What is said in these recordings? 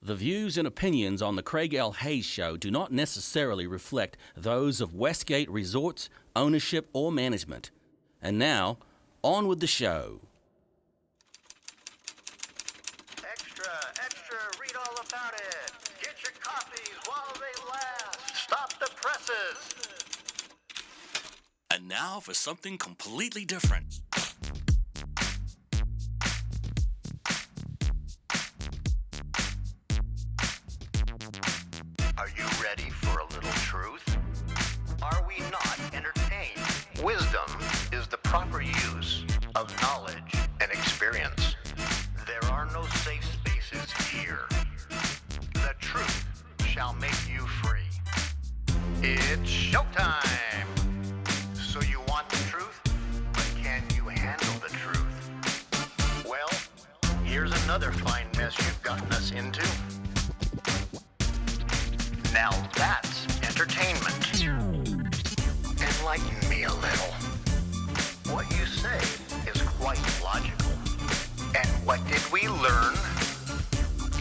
The views and opinions on the Craig L. Hayes Show do not necessarily reflect those of Westgate Resorts, ownership, or management. And now, on with the show. Extra, extra, read all about it. Get your copies while they last. Stop the presses. And now for something completely different. Are you ready for a little truth? Are we not entertained? Wisdom is the proper use of knowledge and experience. There are no safe spaces here. The truth shall make you free. It's showtime! So you want the truth, but can you handle the truth? Well, here's another fine mess you've gotten us into. Now that's entertainment. Enlighten me a little. What you say is quite logical. And what did we learn?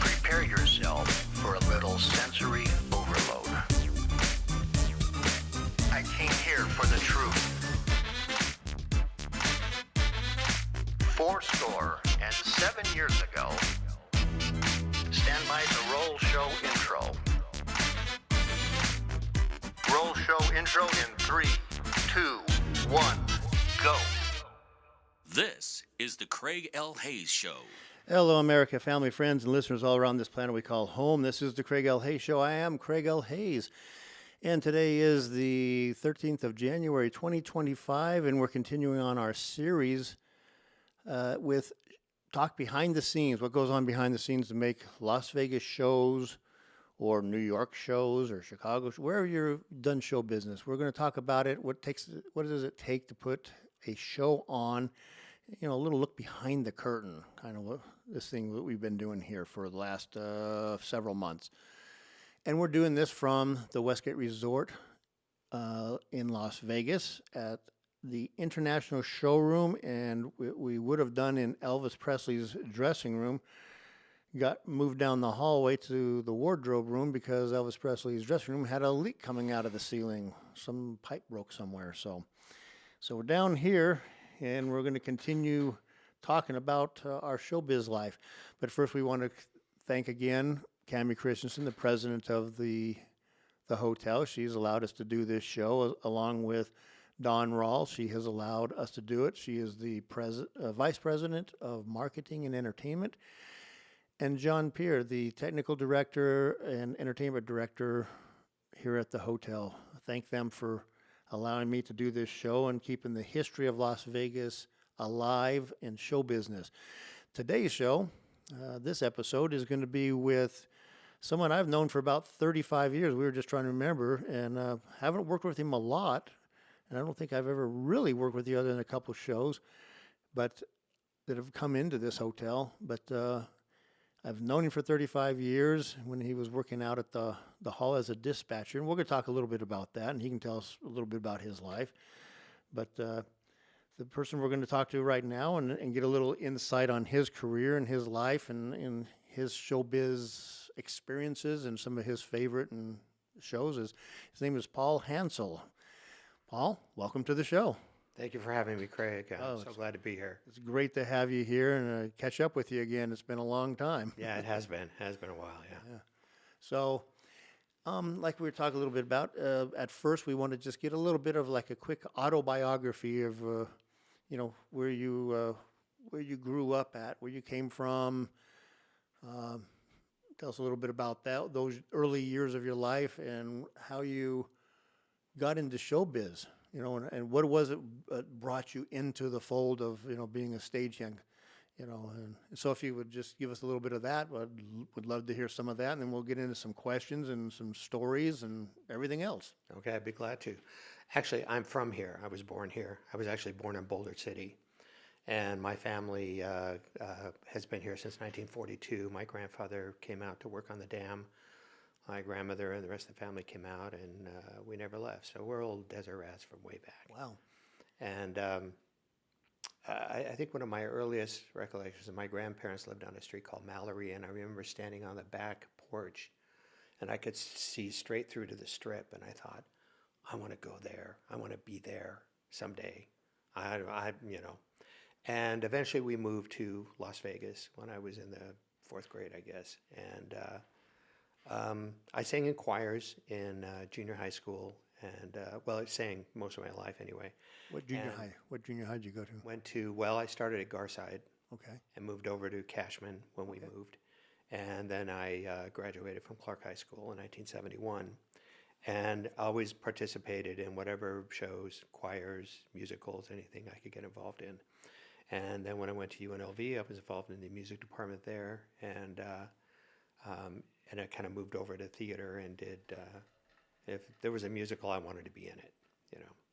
Prepare yourself for a little sensory overload. I came here for the truth. 7 years ago, stand by the roll show intro. Roll show intro in 3, 2, 1, go. This is the Craig L. Hayes Show. Hello, America, family, friends, and listeners all around this planet we call home. This is the Craig L. Hayes Show. I am Craig L. Hayes, and today is the 13th of January, 2025, and we're continuing on our series with talk behind the scenes, what goes on behind the scenes to make Las Vegas shows or New York shows or Chicago, wherever you've done show business. We're going to talk about it, what does it take to put a show on, a little look behind the curtain, kind of this thing that we've been doing here for the last several months. And we're doing this from the Westgate Resort in Las Vegas at the International Showroom, and we would have done in Elvis Presley's dressing room. Got moved down the hallway to the wardrobe room because Elvis Presley's dressing room had a leak coming out of the ceiling. Some pipe broke somewhere. So we're down here, and we're going to continue talking about our showbiz life. But first, we want to thank again Cammie Christensen, the president of the hotel. She's allowed us to do this show along with Dawn Rawls. She has allowed us to do it. She is the vice president of marketing and entertainment. And John Peer, the technical director and entertainment director here at the hotel. Thank them for allowing me to do this show and keeping the history of Las Vegas alive in show business. Today's show, this episode, is going to be with someone I've known for about 35 years. We were just trying to remember, and haven't worked with him a lot. And I don't think I've ever really worked with you other than a couple shows, but that have come into this hotel. But I've known him for 35 years when he was working out at the hall as a dispatcher. And we're going to talk a little bit about that, and he can tell us a little bit about his life. But the person we're going to talk to right now and get a little insight on his career and his life and his showbiz experiences and some of his favorite shows his name is Paul Hansell. Paul, welcome to the show. Thank you for having me, Craig. I'm so glad to be here. It's great to have you here and catch up with you again. It's been a long time. Yeah, it has been. It has been a while, yeah. So, like we were talking a little bit about, at first we want to just get a little bit of like a quick autobiography of, where you grew up at, where you came from. Tell us a little bit about those early years of your life and how you got into showbiz, and what was it brought you into the fold of, being a stagehand, and so if you would just give us a little bit of that, would love to hear some of that, and then we'll get into some questions and some stories and everything else. Okay, I'd be glad to. Actually, I'm from here. I was born here. I was actually born in Boulder City, and my family has been here since 1942. My grandfather came out to work on the dam. My grandmother and the rest of the family came out, and we never left. So we're old desert rats from way back. Wow. And I think one of my earliest recollections, my grandparents lived on a street called Mallory, and I remember standing on the back porch, and I could see straight through to the Strip, and I thought, I want to go there. I want to be there someday. And eventually we moved to Las Vegas when I was in the fourth grade, I guess. And I sang in choirs in junior high school, and I sang most of my life anyway. What junior high? What junior high did you go to? I started at Garside. Okay. And moved over to Cashman when we moved. And then I graduated from Clark High School in 1971, and always participated in whatever shows, choirs, musicals, anything I could get involved in. And then when I went to UNLV, I was involved in the music department there, and I kind of moved over to theater and did, if there was a musical, I wanted to be in it,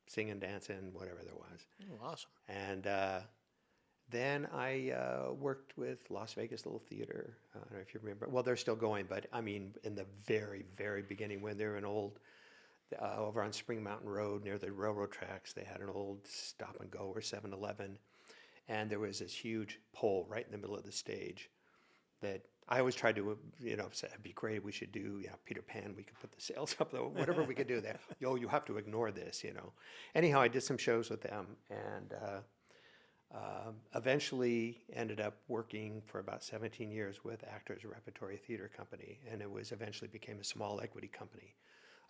singing, dancing, whatever there was. Oh, awesome. And then I worked with Las Vegas Little Theater. I don't know if you remember. Well, they're still going, but I mean, in the very, very beginning, when they were an old, over on Spring Mountain Road near the railroad tracks, they had an old stop and go or 7-Eleven. And there was this huge pole right in the middle of the stage that I always tried to, say, it'd be great, we should do, Peter Pan, we could put the sails up, whatever we could do there. You have to ignore this, Anyhow, I did some shows with them, and eventually ended up working for about 17 years with Actors Repertory Theater Company, and it was eventually became a small equity company.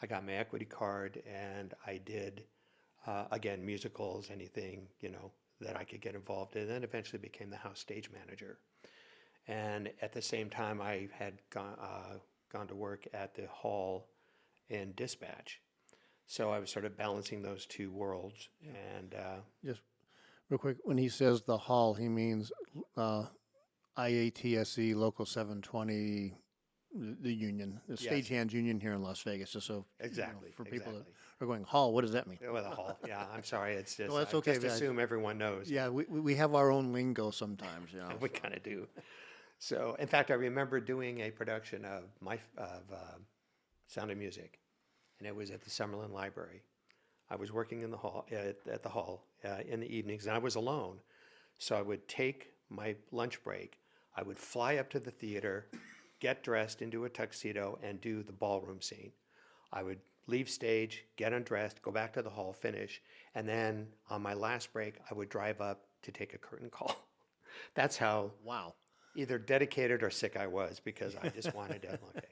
I got my equity card, and I did, again, musicals, anything, that I could get involved in, and then eventually became the house stage manager. And at the same time, I had gone to work at the hall in dispatch. So I was sort of balancing those two worlds. And Just real quick, when he says the hall, he means IATSE Local 720, the union, the stagehands union here in Las Vegas. Just so Exactly, for people that exactly. are going, hall, what does that mean? Well, the hall. Yeah, I'm sorry. It's just, No, that's I okay, just guys. assume everyone knows. Yeah, we have our own lingo sometimes. We kind of do. So, in fact, I remember doing a production of Sound of Music, and it was at the Summerlin Library. I was working in the hall at the hall in the evenings, and I was alone. So I would take my lunch break. I would fly up to the theater, get dressed into a tuxedo, and do the ballroom scene. I would leave stage, get undressed, go back to the hall, finish, and then on my last break, I would drive up to take a curtain call. That's how either dedicated or sick I was, because I just wanted to. Okay.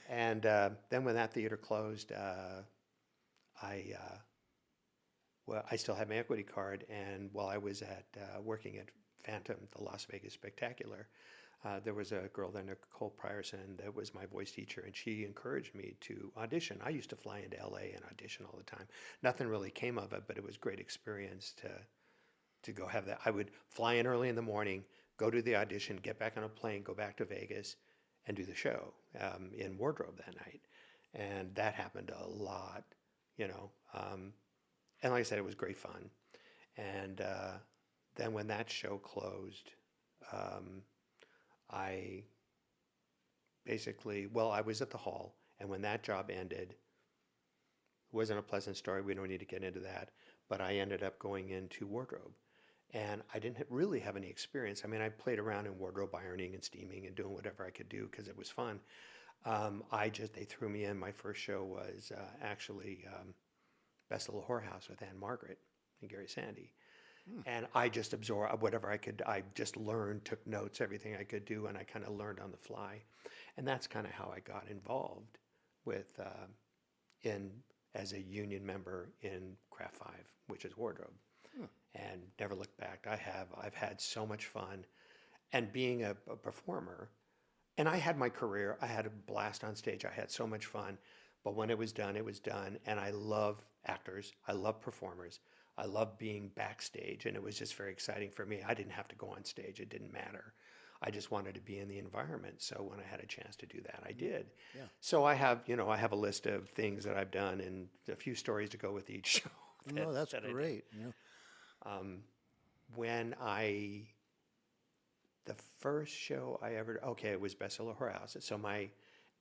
And then when that theater closed, I still had my equity card, and while I was working at Phantom, the Las Vegas Spectacular, there was a girl there, Nicole Pryorson, that was my voice teacher, and she encouraged me to audition. I used to fly into LA and audition all the time. Nothing really came of it, but it was a great experience to go have that. I would fly in early in the morning, go to the audition, get back on a plane, go back to Vegas, and do the show in wardrobe that night. And that happened a lot, and like I said, it was great fun. And then when that show closed, I was at the hall, and when that job ended, it wasn't a pleasant story. We don't need to get into that. But I ended up going into wardrobe, and I didn't really have any experience. I mean, I played around in wardrobe ironing and steaming and doing whatever I could do because it was fun. They threw me in. My first show was actually Best Little Whorehouse with Anne Margaret and Gary Sandy. And I just absorbed whatever I could. I just learned, took notes, everything I could do, and I kind of learned on the fly. And that's kind of how I got involved with as a union member in Craft 5, which is wardrobe, and never looked back. I've had so much fun, and being a performer, and I had my career. I had a blast on stage. I had so much fun, but when it was done, it was done. And I love actors. I love performers. I love being backstage, and it was just very exciting for me. I didn't have to go on stage. It didn't matter. I just wanted to be in the environment. So when I had a chance to do that, I did. Yeah. So I have a list of things that I've done and a few stories to go with each show. That's great. The first show I ever, it was Best Little Whorehouse. So my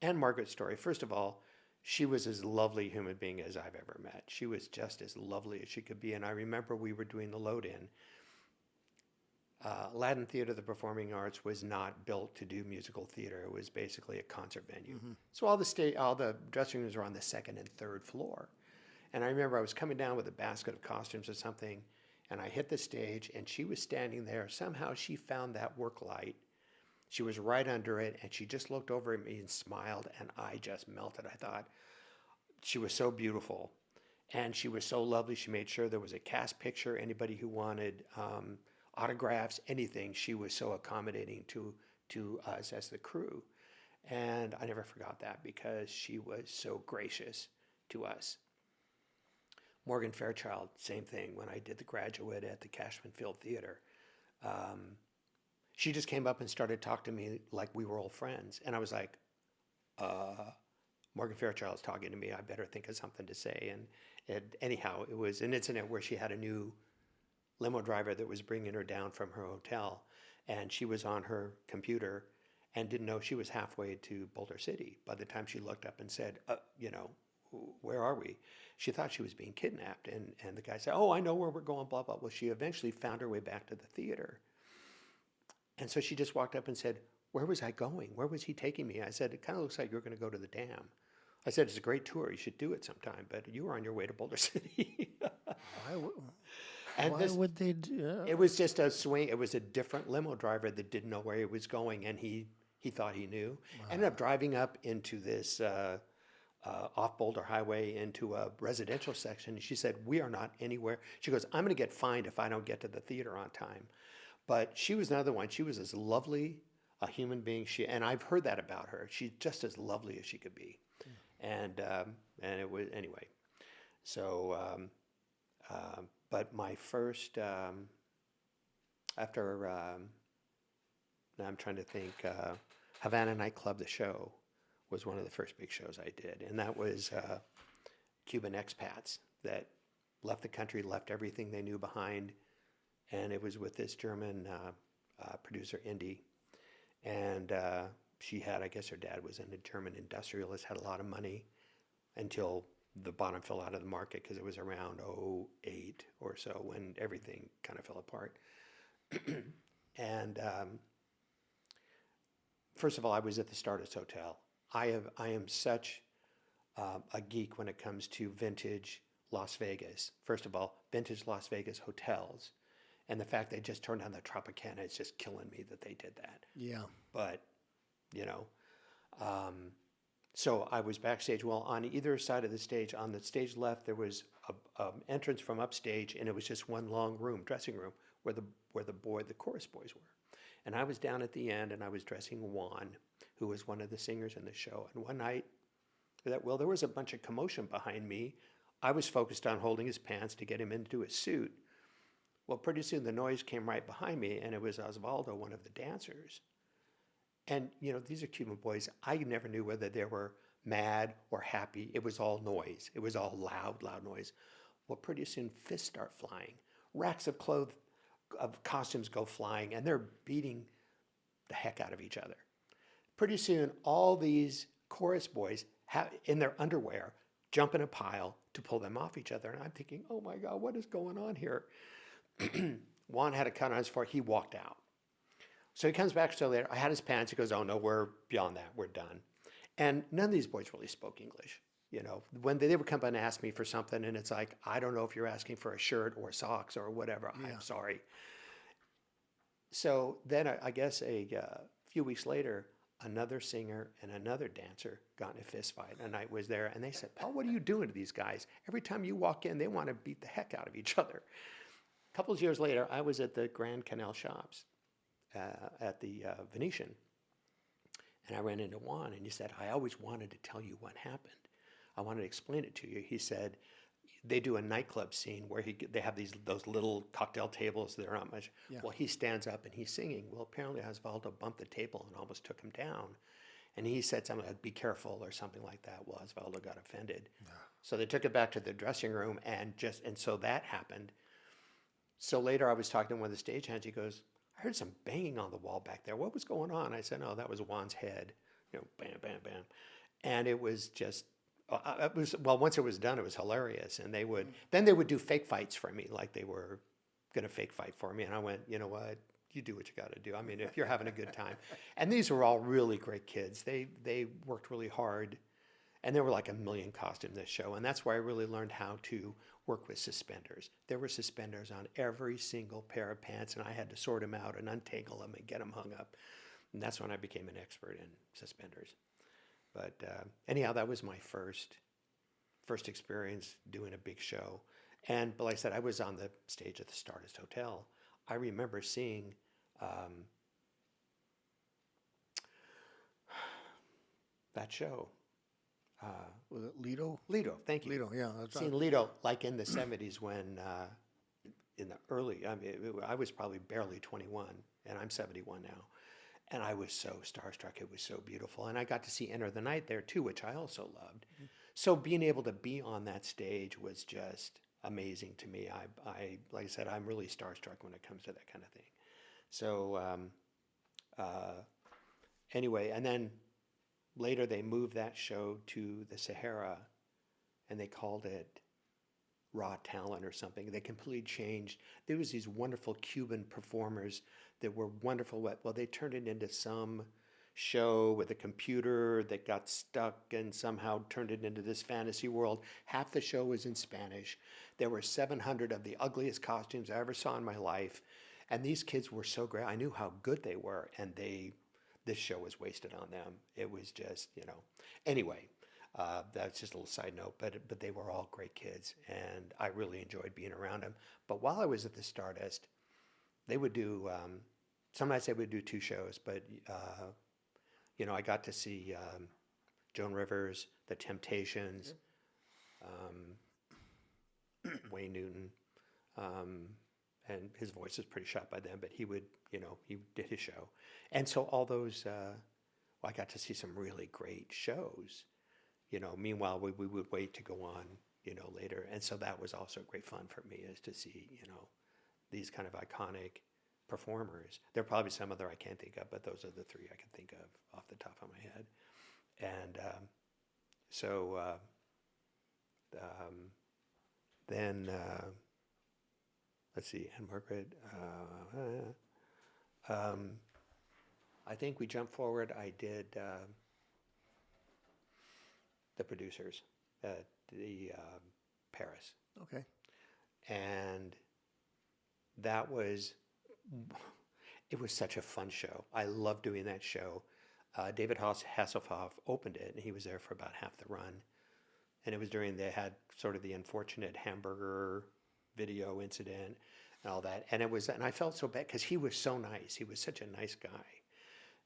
Anne Margaret story, first of all, she was as lovely a human being as I've ever met. She was just as lovely as she could be. And I remember we were doing the load-in, Aladdin Theater, the Performing Arts, was not built to do musical theater. It was basically a concert venue. So all the dressing rooms were on the second and third floor. And I remember I was coming down with a basket of costumes or something, and I hit the stage, and she was standing there. Somehow she found that work light. She was right under it, and she just looked over at me and smiled, and I just melted. I thought, she was so beautiful, and she was so lovely. She made sure there was a cast picture. Anybody who wanted autographs, anything, she was so accommodating to us as the crew. And I never forgot that because she was so gracious to us. Morgan Fairchild, same thing. When I did The Graduate at the Cashman Field Theater, she just came up and started talking to me like we were old friends. And I was like, Morgan Fairchild's talking to me. I better think of something to say. And anyhow, it was an incident where she had a new limo driver that was bringing her down from her hotel. And she was on her computer and didn't know she was halfway to Boulder City. By the time she looked up and said, where are we? She thought she was being kidnapped. And the guy said, oh, I know where we're going, blah, blah. Well, she eventually found her way back to the theater. And so she just walked up and said, where was I going? Where was he taking me? I said, it kind of looks like you're going to go to the dam. I said, it's a great tour. You should do it sometime. But you were on your way to Boulder City. Why would they do? It was just a swing. It was a different limo driver that didn't know where he was going, and he thought he knew. Wow. Ended up driving up into this off Boulder Highway into a residential section. And she said, we are not anywhere. She goes, I'm going to get fined if I don't get to the theater on time. But she was another one. She was as lovely a human being. And I've heard that about her. She's just as lovely as she could be. And it was, anyway. So, but my first, after, now I'm trying to think, Havana Nightclub, the show, was one of the first big shows I did. And that was Cuban expats that left the country, left everything they knew behind. And it was with this German producer, Indy. And she had, I guess her dad was a German industrialist, had a lot of money until the bottom fell out of the market because it was around 2008 or so when everything kind of fell apart. And first of all, I was at the Stardust Hotel. I am such a geek when it comes to vintage Las Vegas. First of all, vintage Las Vegas hotels. And the fact they just turned down the Tropicana is just killing me that they did that. Yeah. But, so I was backstage. Well, on either side of the stage, on the stage left, there was an entrance from upstage, and it was just one long room, dressing room, where the chorus boys were. And I was down at the end, and I was dressing Juan, who was one of the singers in the show. And one night, there was a bunch of commotion behind me. I was focused on holding his pants to get him into his suit. Well, pretty soon the noise came right behind me, and it was Osvaldo, one of the dancers. And, these are Cuban boys. I never knew whether they were mad or happy. It was all noise. It was all loud noise. Well, pretty soon fists start flying. Racks of costumes go flying, and they're beating the heck out of each other. Pretty soon, all these chorus boys in their underwear jump in a pile to pull them off each other. And I'm thinking, oh my God, what is going on here? Juan had a cut on his forehead. He walked out. So he comes back still later. I had his pants. He goes, oh no, we're beyond that. We're done. And none of these boys really spoke English. When they would come and ask me for something, and it's like, I don't know if you're asking for a shirt or socks or whatever. Yeah. I'm sorry. So then I guess a few weeks later, another singer and another dancer got in a fist fight. And I was there, and they said, Paul, what are you doing to these guys? Every time you walk in, they want to beat the heck out of each other. A couple of years later, I was at the Grand Canal Shops at the Venetian, and I ran into Juan, and he said, I always wanted to tell you what happened. I wanted to explain it to you. He said, they do a nightclub scene where they have those little cocktail tables that are not much. Yeah. Well, he stands up and he's singing. Well, apparently Osvaldo bumped the table and almost took him down. And he said something like, be careful or something like that. Well, Osvaldo got offended. Yeah. So they took it back to the dressing room, and so that happened. So later I was talking to one of the stagehands. He goes, I heard some banging on the wall back there. What was going on? I said, oh, that was Juan's head. Bam, bam, bam. And it was just, once it was done, it was hilarious. And they would do fake fights for me, like they were going to fake fight for me. And I went, you know what? you do what you got to do. I mean, if you're having a good time. And these were all really great kids. They worked really hard. And there were like a million costumes this show. And that's where I really learned how to work with suspenders. There were suspenders on every single pair of pants, and I had to sort them out and untangle them and get them hung up. And that's when I became an expert in suspenders. But anyhow, that was my first experience doing a big show. And like I said, I was on the stage at the Stardust Hotel. I remember seeing that show. Was it Lido? Lido, thank you. Lido, yeah. Seen Lido like in the 70s when, in the early, I was probably barely 21, and I'm 71 now. And I was so starstruck. It was so beautiful. And I got to see Enter the Night there too, which I also loved. Mm-hmm. So being able to be on that stage was just amazing to me. I like I said, I'm really starstruck when it comes to that kind of thing. So anyway, and then later they moved that show to the Sahara, and they called it Raw Talent or something. They completely changed. There was these wonderful Cuban performers that were wonderful. Well, they turned it into some show with a computer that got stuck and somehow turned it into this fantasy world. Half the show was in Spanish. There were 700 of the ugliest costumes I ever saw in my life. And these kids were so great. I knew how good they were, and this show was wasted on them. It was just, Anyway, that's just a little side note, but they were all great kids, and I really enjoyed being around them. But while I was at the Stardust, they would do, some nights they would do 2 shows, but, I got to see Joan Rivers, The Temptations, Wayne Newton, and his voice is pretty shot by then, but he would, he did his show. And so all those, I got to see some really great shows. Meanwhile, we would wait to go on, later. And so that was also great fun for me, is to see, these kind of iconic performers. There are probably some other I can't think of, but those are the 3 I can think of off the top of my head. And then, let's see, Anne Margaret. I think we jumped forward. I did the producers at the Paris. Okay. And that was, it was such a fun show. I loved doing that show. David Hasselhoff opened it, and he was there for about half the run. And it was they had sort of the unfortunate hamburger video incident and all that. And I felt so bad because he was so nice. He was such a nice guy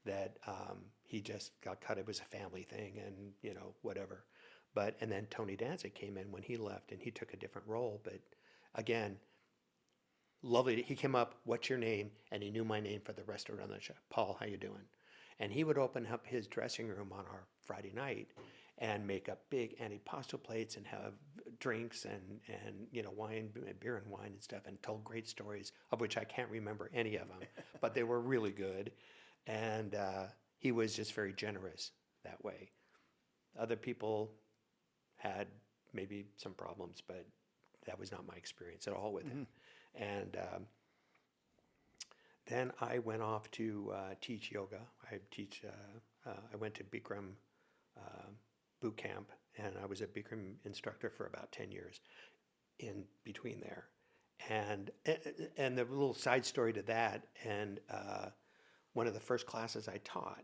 that he just got cut. It was a family thing, and whatever. And then Tony Danzig came in when he left, and he took a different role. But again, lovely. He came up, "What's your name?" And he knew my name for the rest of the show. "Paul, how you doing?" And he would open up his dressing room on our Friday night and make up big antipasto plates and have drinks and wine, beer and wine and stuff, and told great stories, of which I can't remember any of them, but they were really good. And he was just very generous that way. Other people had maybe some problems, but that was not my experience at all with him. And then I went off to teach yoga. I went to Bikram boot camp, and I was a Bikram instructor for about 10 years in between there. And the little side story to that, and one of the first classes I taught,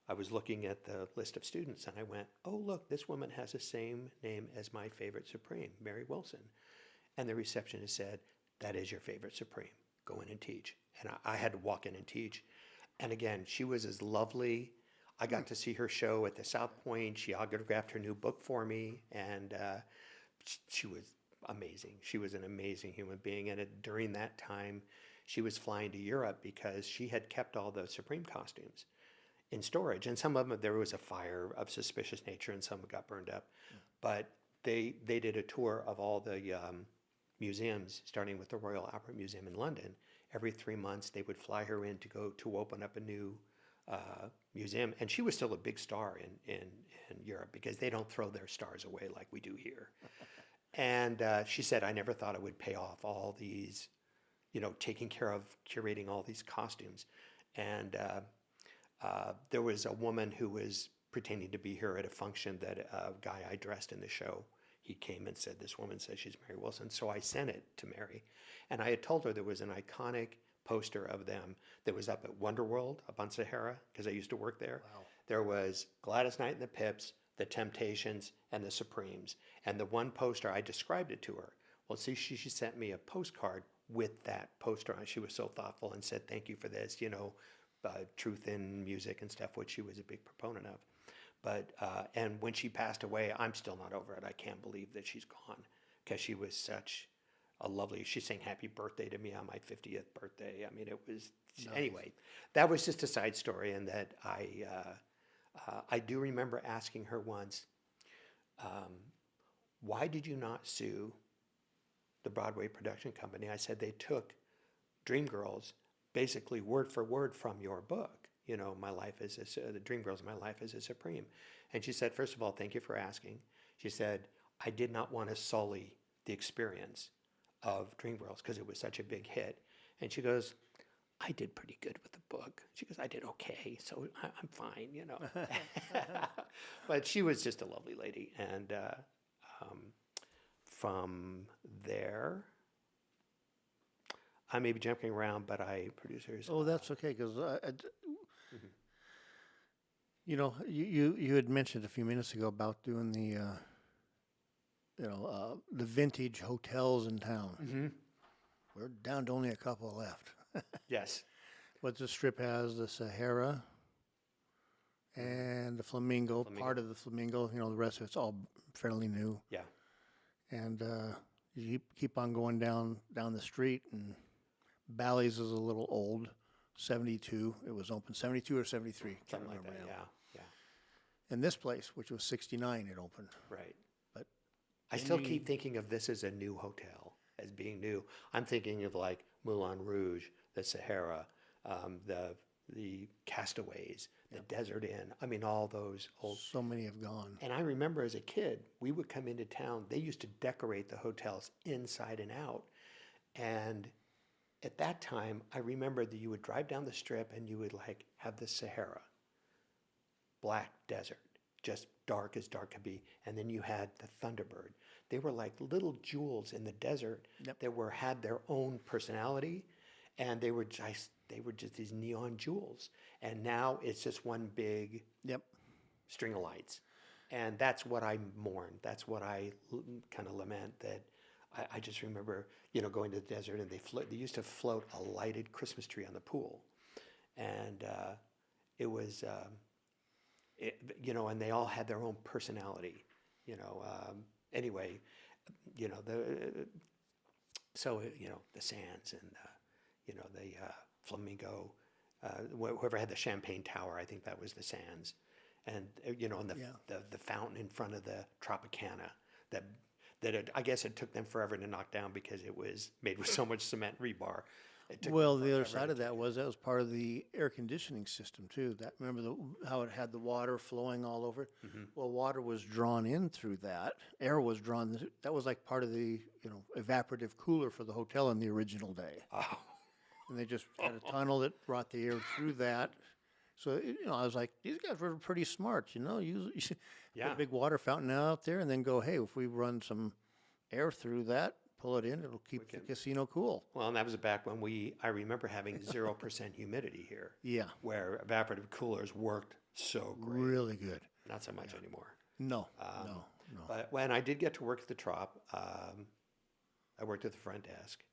I was looking at the list of students, and I went, "Oh, look, this woman has the same name as my favorite Supreme, Mary Wilson." And the receptionist said, "That is your favorite Supreme. Go in and teach." And I had to walk in and teach. And again, she was as lovely. I got to see her show at the South Point. She autographed her new book for me, and she was amazing. She was an amazing human being. And during that time, she was flying to Europe because she had kept all the Supreme costumes in storage. And some of them, there was a fire of suspicious nature, and some got burned up. But they did a tour of all the museums, starting with the Royal Albert Museum in London. Every 3 months, they would fly her in to go to open up a new museum. And she was still a big star in Europe, because they don't throw their stars away like we do here. And she said, "I never thought it would pay off all these, taking care of curating all these costumes. And there was a woman who was pretending to be here at a function that a guy I dressed in the show, he came and said, this woman says she's Mary Wilson. So I sent it to Mary. And I had told her there was an iconic poster of them that was up at Wonderworld up on Sahara, because I used to work there. Wow. There was Gladys Knight and the Pips, the Temptations, and the Supremes. And the one poster, I described it to her. Well, see, she sent me a postcard with that poster on it. She was so thoughtful and said, thank you for this, truth in music and stuff, which she was a big proponent of. But, and when she passed away, I'm still not over it. I can't believe that she's gone, because she was such a lovely, she sang happy birthday to me on my 50th birthday. I mean, it was, nice. Anyway, that was just a side story. And that I do remember asking her once, why did you not sue the Broadway production company? I said, they took Dreamgirls basically word for word from your book. My life is the Dreamgirls, my life is a Supreme. And she said, first of all, thank you for asking. She said, I did not want to sully the experience of Dreamgirls because it was such a big hit. And she goes, I did pretty good with the book. She goes, I did okay, so I'm fine, But she was just a lovely lady. And from there, I may be jumping around, but producers. Oh, that's okay, because you had mentioned a few minutes ago about doing the vintage hotels in town. Mm-hmm. We're down to only a couple left. Yes. What the strip has, the Sahara and the Flamingo, part of the Flamingo. The rest of it's all fairly new. Yeah. And you keep on going down the street, and Bally's is a little old, 72. It was open 72 or 73. Can't Something like remember that. now. Yeah. And this place, which was 69, it opened. Right. But I still keep thinking of this as a new hotel, as being new. I'm thinking of like Moulin Rouge, the Sahara, the Castaways, the Desert Inn. I mean, all those old. So many have gone. And I remember as a kid, we would come into town. They used to decorate the hotels inside and out. And at that time, I remember that you would drive down the strip and you would have the Sahara, black desert, just dark as dark could be. And then you had the Thunderbird. They were like little jewels in the desert that had their own personality, and they were just these neon jewels. And now it's just one big string of lights. And that's what I mourn. That's what I kind of lament, that I just remember, going to the desert, and they used to float a lighted Christmas tree on the pool. And it was, and they all had their own personality, anyway, the Sands and, the Flamingo, whoever had the Champagne Tower, I think that was the Sands. And, and the fountain in front of the Tropicana I guess it took them forever to knock down because it was made with so much cement rebar. Well, the other side of that was part of the air conditioning system too. Remember how it had the water flowing all over it? Mm-hmm. Well, water was drawn in through that. Air was drawn. That was like part of the evaporative cooler for the hotel in the original day. Oh. And they just had a tunnel that brought the air through that. So I was like, these guys were pretty smart. You should put a big water fountain out there, and then go, hey, if we run some air through that, pull it in, it'll keep the casino cool. Well, and that was back when I remember having 0% humidity here. Yeah. Where evaporative coolers worked so great. Really good. Not so much anymore. No. But when I did get to work at the Trop, I worked at the front desk.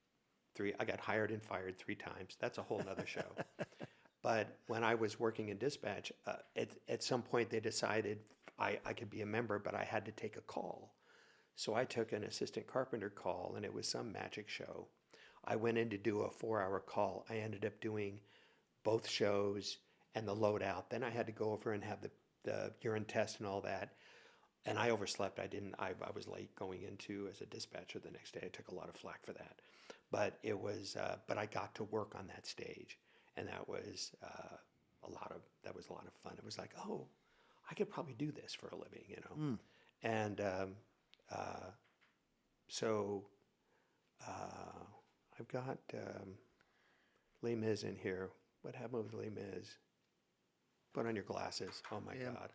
I got hired and fired 3 times. That's a whole nother show. But when I was working in dispatch, at some point they decided I could be a member, but I had to take a call. So I took an assistant carpenter call, and it was some magic show. I went in to do a 4-hour call. I ended up doing both shows and the loadout. Then I had to go over and have the urine test and all that. And I overslept. I was late going into as a dispatcher the next day. I took a lot of flack for that. But it was, but I got to work on that stage. And that was a lot of fun. It was like, oh, I could probably do this for a living, And so I've got Les Mis in here. What happened with Les Mis? Put on your glasses. Oh my Yeah. God.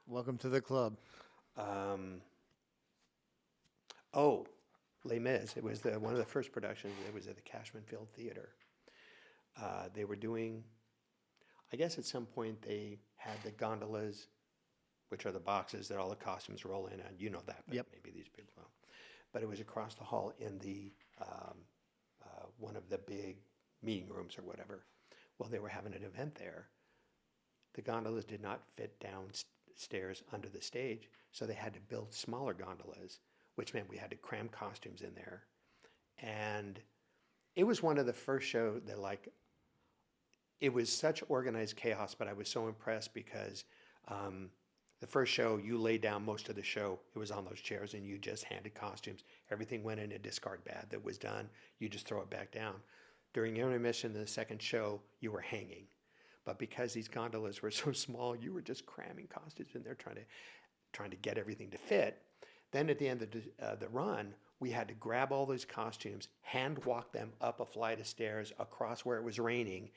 Welcome to the club. Oh, Les Mis. It was one of the first productions. It was at the Cashman Field Theater. They were doing, I guess at some point they had the gondolas, which are the boxes that all the costumes roll in on. You know that, but Yep. maybe these people don't. But it was across the hall in the one of the big meeting rooms or whatever. Well, they were having an event there. The gondolas did not fit downstairs under the stage, so they had to build smaller gondolas, which meant we had to cram costumes in there. And it was one of the first shows that, like, it was such organized chaos, but I was so impressed because the first show, you laid down most of the show. It was on those chairs, and you just handed costumes. Everything went in a discard bag that was done. You just throw it back down. During intermission in the second show, you were hanging. But because these gondolas were so small, you were just cramming costumes in there, trying to get everything to fit. Then at the end of the run, we had to grab all those costumes, hand walk them up a flight of stairs across where it was raining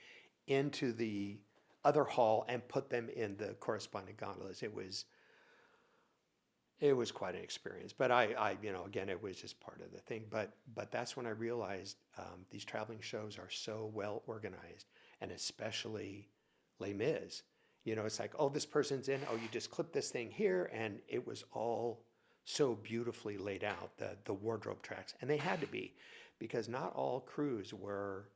into the other hall and put them in the corresponding gondolas. It was quite an experience. But I again, it was just part of the thing. But that's when I realized these traveling shows are so well organized, and especially Les Mis. It's like, oh, this person's in. Oh, you just clip this thing here, and it was all so beautifully laid out, the wardrobe tracks, and they had to be, because not all crews were,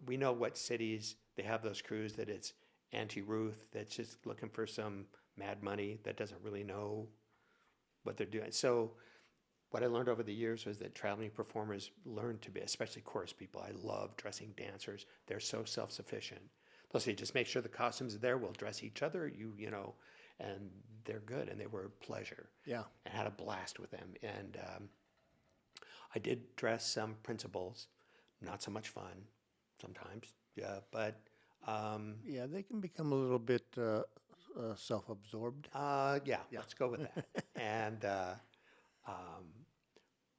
we know what cities they have those crews that it's Auntie Ruth that's just looking for some mad money that doesn't really know what they're doing. So what I learned over the years was that traveling performers learn to be, especially chorus people. I love dressing dancers. They're so self-sufficient. They'll say, just make sure the costumes are there. We'll dress each other, and they're good, and they were a pleasure. Yeah. And had a blast with them. And I did dress some principals, not so much fun sometimes, yeah, but... Yeah, they can become a little bit self-absorbed. Yeah, let's go with that. And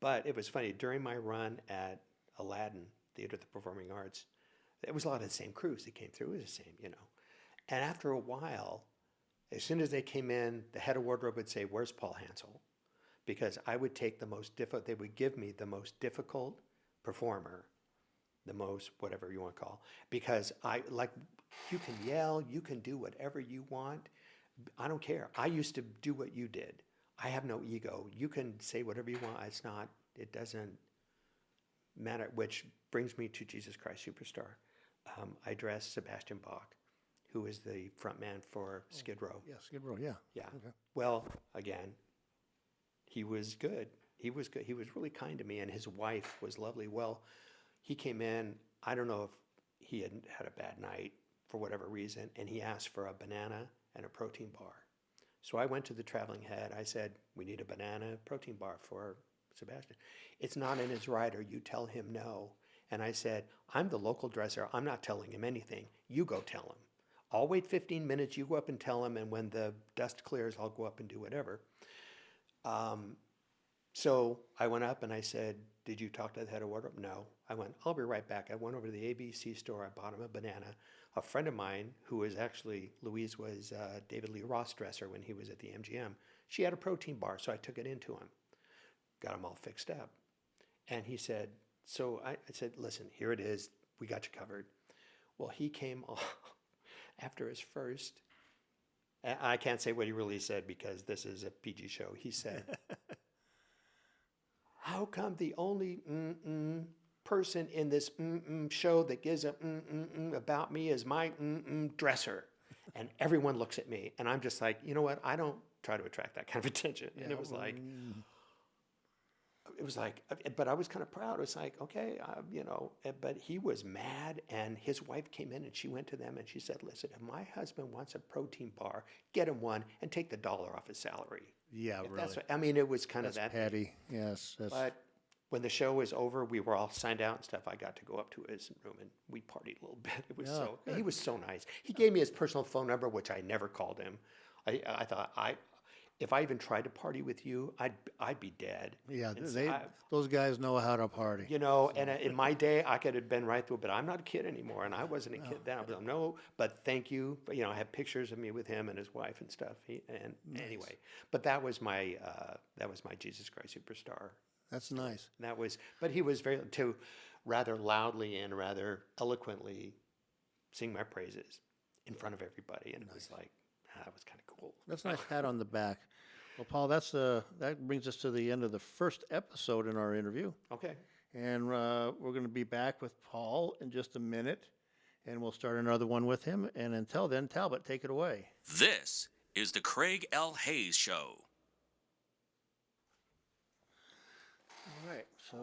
but it was funny, during my run at Aladdin Theater of the Performing Arts, it was a lot of the same crews that came through. It was the same, And after a while, as soon as they came in, the head of wardrobe would say, "Where's Paul Hansell?" Because I would take the most difficult, they would give me the most difficult performer, the most, whatever you want to call, because you can yell, you can do whatever you want. I don't care. I used to do what you did. I have no ego. You can say whatever you want. It doesn't matter, which brings me to Jesus Christ Superstar. I dressed Sebastian Bach, who is the front man for Skid Row. Yeah, Skid Row, yeah. Yeah. Okay. Well, again, he was good. He was good. He was really kind to me, and his wife was lovely. Well, he came in, I don't know if he had had a bad night for whatever reason, and he asked for a banana and a protein bar. So I went to the traveling head. I said, we need a banana protein bar for Sebastian. It's not in his rider. You tell him no. And I said, I'm the local dresser. I'm not telling him anything. You go tell him. I'll wait 15 minutes. You go up and tell him. And when the dust clears, I'll go up and do whatever. So I went up and I said, did you talk to the head of wardrobe? No. I went, I'll be right back. I went over to the ABC store. I bought him a banana. A friend of mine, who was actually, Louise was David Lee Roth's dresser when he was at the MGM. She had a protein bar, so I took it into him. Got him all fixed up. And he said, so I said, listen, here it is. We got you covered. Well, he came off after his first, I can't say what he really said because this is a PG show. He said, how come the only person in this show that gives a about me is my dresser? And everyone looks at me, and I'm just like, you know what? I don't try to attract that kind of attention. And it was like, but I was kind of proud. It was like, okay, but he was mad, and his wife came in, and she went to them, and she said, listen, if my husband wants a protein bar, get him one, and take the $1 off his salary. Yeah, If really. that's what, I mean, it was kind That's of that. petty. Yes. But when the show was over, we were all signed out and stuff. I got to go up to his room, and we partied a little bit. It was he was so nice. He gave me his personal phone number, which I never called him. I thought if I even tried to party with you, I'd be dead. Yeah, And so those guys know how to party. you know, and in my day, I could have been right through, but I'm not a kid anymore, and I wasn't a kid then. I was no, but thank you. But, you know, I have pictures of me with him and his wife and stuff. Anyway, but that was my Jesus Christ Superstar. That's nice. That was, but he was rather loudly and rather eloquently sing my praises in front of everybody, and it was like that was kind of cool. That's a nice pat on the back. Well, Paul, that brings us to the end of the first episode in our interview. Okay. And we're going to be back with Paul in just a minute, and we'll start another one with him. And until then, Talbot, take it away. This is the Craig L. Hayes Show. All right, so